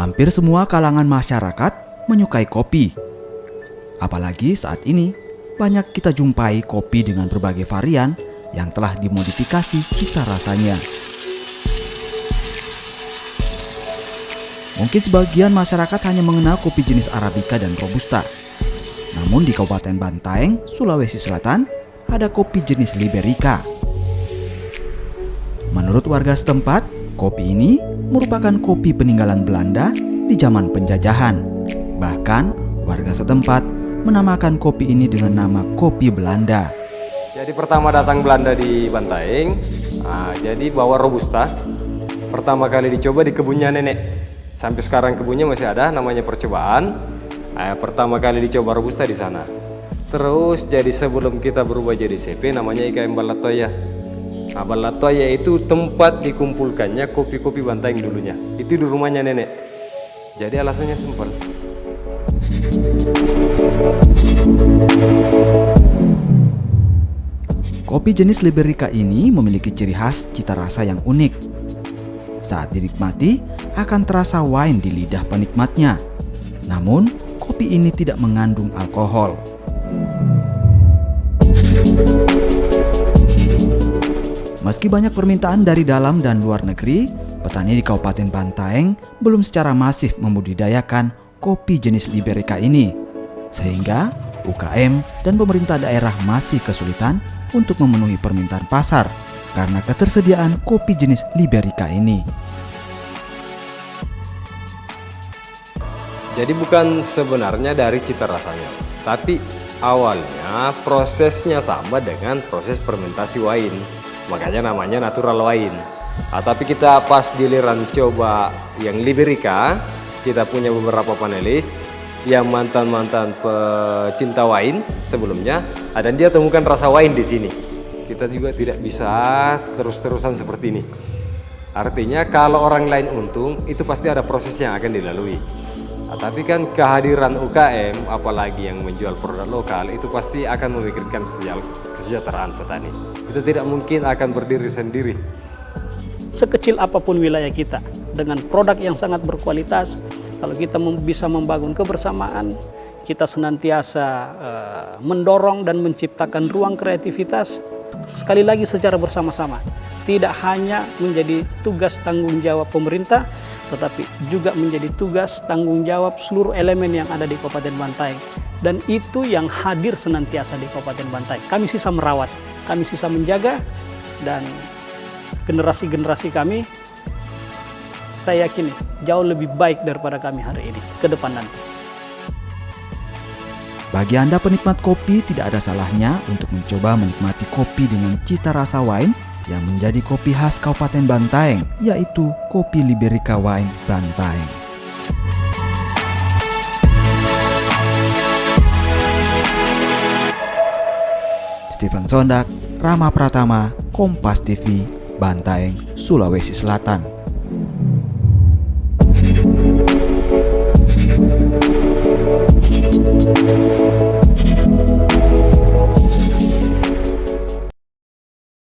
Hampir semua kalangan masyarakat menyukai kopi. Apalagi saat ini banyak kita jumpai kopi dengan berbagai varian yang telah dimodifikasi cita rasanya. Mungkin sebagian masyarakat hanya mengenal kopi jenis Arabica dan Robusta. Namun di Kabupaten Bantaeng, Sulawesi Selatan, ada kopi jenis Liberica. Menurut warga setempat, kopi ini merupakan kopi peninggalan Belanda di zaman penjajahan. Bahkan, warga setempat menamakan kopi ini dengan nama kopi Belanda. Jadi pertama datang Belanda di Bantaeng, jadi bawa Robusta. Pertama kali dicoba di kebunnya nenek. Sampai sekarang kebunnya masih ada, namanya percobaan. Pertama kali dicoba Robusta di sana. Terus jadi sebelum kita berubah jadi CP, namanya IKM Balatoya. Balatoya itu tempat dikumpulkannya kopi-kopi Bantaeng dulunya. Itu di rumahnya nenek. Jadi alasannya simpel. Kopi jenis Liberica ini memiliki ciri khas cita rasa yang unik. Saat dinikmati, akan terasa wine di lidah penikmatnya. Namun, kopi ini tidak mengandung alkohol. Meski banyak permintaan dari dalam dan luar negeri, petani di Kabupaten Bantaeng belum secara masif membudidayakan kopi jenis Liberica ini. Sehingga UKM dan pemerintah daerah masih kesulitan untuk memenuhi permintaan pasar karena ketersediaan kopi jenis Liberica ini. Jadi bukan sebenarnya dari cita rasanya, tapi awalnya prosesnya sama dengan proses fermentasi wine. Makanya namanya natural wine. Tapi kita pas giliran coba yang Liberica, kita punya beberapa panelis yang mantan-mantan pecinta wine sebelumnya, dan dia temukan rasa wine di sini. Kita juga tidak bisa terus-terusan seperti ini. Artinya kalau orang lain untung, itu pasti ada proses yang akan dilalui. Tapi kan kehadiran UKM, apalagi yang menjual produk lokal, itu pasti akan memikirkan kesejahteraan petani. Itu tidak mungkin akan berdiri sendiri. Sekecil apapun wilayah kita, dengan produk yang sangat berkualitas, kalau kita bisa membangun kebersamaan, kita senantiasa mendorong dan menciptakan ruang kreativitas, sekali lagi secara bersama-sama. Tidak hanya menjadi tugas tanggung jawab pemerintah, tetapi juga menjadi tugas tanggung jawab seluruh elemen yang ada di Kabupaten Bantaeng. Dan itu yang hadir senantiasa di Kabupaten Bantaeng. Kami sisa merawat, kami sisa menjaga, dan generasi-generasi kami, saya yakin jauh lebih baik daripada kami hari ini, ke depan nanti. Bagi Anda penikmat kopi, tidak ada salahnya untuk mencoba menikmati kopi dengan cita rasa wine yang menjadi kopi khas Kabupaten Bantaeng, yaitu kopi Liberica Wine Bantaeng. Stephen Sondak, Rama Pratama, Kompas TV, Bantaeng, Sulawesi Selatan.